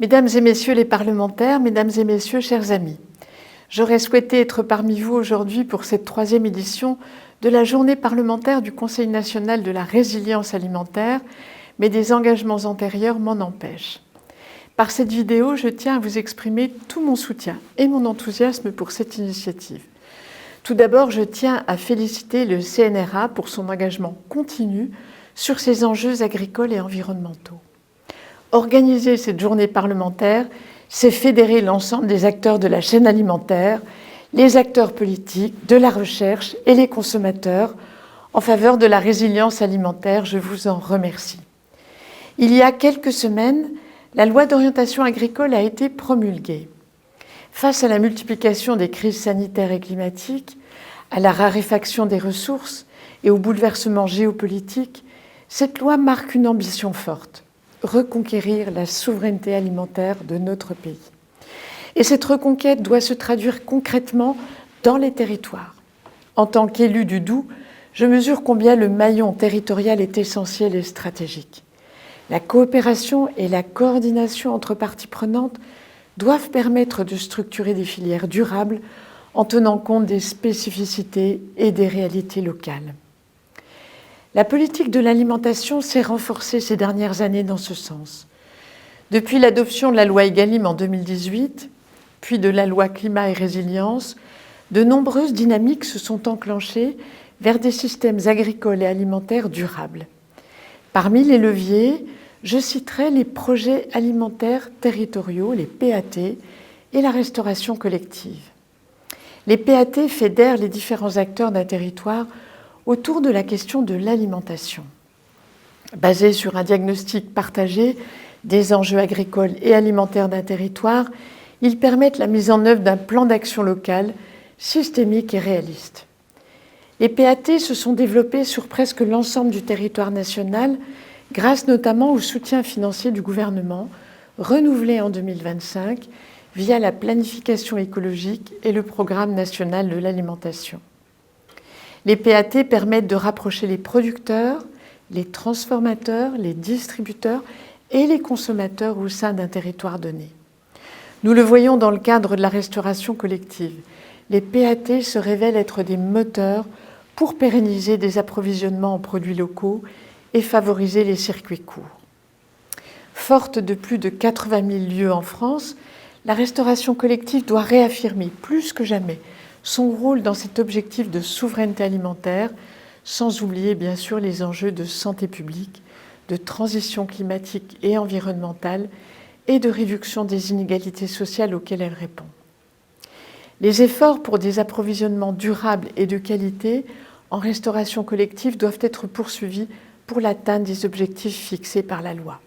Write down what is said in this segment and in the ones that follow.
Mesdames et messieurs les parlementaires, mesdames et messieurs, chers amis, j'aurais souhaité être parmi vous aujourd'hui pour cette 3e édition de la journée parlementaire du Conseil national de la résilience alimentaire, mais des engagements antérieurs m'en empêchent. Par cette vidéo, je tiens à vous exprimer tout mon soutien et mon enthousiasme pour cette initiative. Tout d'abord, je tiens à féliciter le CNRA pour son engagement continu sur ces enjeux agricoles et environnementaux. Organiser cette journée parlementaire, c'est fédérer l'ensemble des acteurs de la chaîne alimentaire, les acteurs politiques, de la recherche et les consommateurs en faveur de la résilience alimentaire. Je vous en remercie. Il y a quelques semaines, la loi d'orientation agricole a été promulguée. Face à la multiplication des crises sanitaires et climatiques, à la raréfaction des ressources et aux bouleversements géopolitiques, cette loi marque une ambition forte: reconquérir la souveraineté alimentaire de notre pays. Et cette reconquête doit se traduire concrètement dans les territoires. En tant qu'élu du Doubs, je mesure combien le maillon territorial est essentiel et stratégique. La coopération et la coordination entre parties prenantes doivent permettre de structurer des filières durables en tenant compte des spécificités et des réalités locales. La politique de l'alimentation s'est renforcée ces dernières années dans ce sens. Depuis l'adoption de la loi Egalim en 2018, puis de la loi Climat et Résilience, de nombreuses dynamiques se sont enclenchées vers des systèmes agricoles et alimentaires durables. Parmi les leviers, je citerai les projets alimentaires territoriaux, les PAT, et la restauration collective. Les PAT fédèrent les différents acteurs d'un territoire autour de la question de l'alimentation. Basés sur un diagnostic partagé des enjeux agricoles et alimentaires d'un territoire, ils permettent la mise en œuvre d'un plan d'action local systémique et réaliste. Les PAT se sont développés sur presque l'ensemble du territoire national, grâce notamment au soutien financier du gouvernement, renouvelé en 2025 via la planification écologique et le programme national de l'alimentation. Les PAT permettent de rapprocher les producteurs, les transformateurs, les distributeurs et les consommateurs au sein d'un territoire donné. Nous le voyons dans le cadre de la restauration collective. Les PAT se révèlent être des moteurs pour pérenniser des approvisionnements en produits locaux et favoriser les circuits courts. Forte de plus de 80 000 lieux en France, la restauration collective doit réaffirmer plus que jamais son rôle dans cet objectif de souveraineté alimentaire, sans oublier bien sûr les enjeux de santé publique, de transition climatique et environnementale et de réduction des inégalités sociales auxquelles elle répond. Les efforts pour des approvisionnements durables et de qualité en restauration collective doivent être poursuivis pour l'atteinte des objectifs fixés par la loi.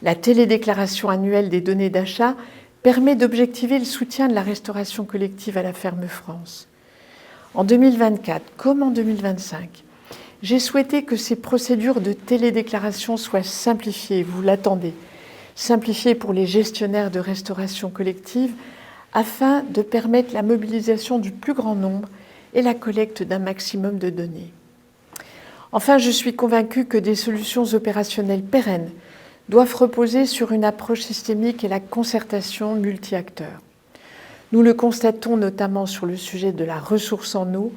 La télédéclaration annuelle des données d'achat permet d'objectiver le soutien de la restauration collective à la Ferme France. En 2024, comme en 2025, j'ai souhaité que ces procédures de télédéclaration soient simplifiées, vous l'attendez, simplifiées pour les gestionnaires de restauration collective afin de permettre la mobilisation du plus grand nombre et la collecte d'un maximum de données. Enfin, je suis convaincue que des solutions opérationnelles pérennes doivent reposer sur une approche systémique et la concertation multi-acteurs. Nous le constatons notamment sur le sujet de la ressource en eau,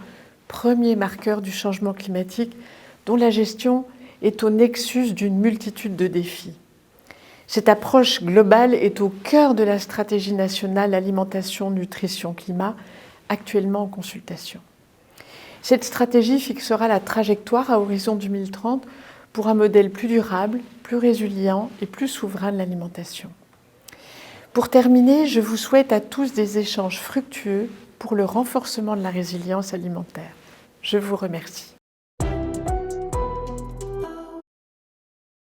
premier marqueur du changement climatique, dont la gestion est au nexus d'une multitude de défis. Cette approche globale est au cœur de la stratégie nationale alimentation, nutrition, climat, actuellement en consultation. Cette stratégie fixera la trajectoire à horizon 2030 pour un modèle plus durable, plus résilient et plus souverain de l'alimentation. Pour terminer, je vous souhaite à tous des échanges fructueux pour le renforcement de la résilience alimentaire. Je vous remercie.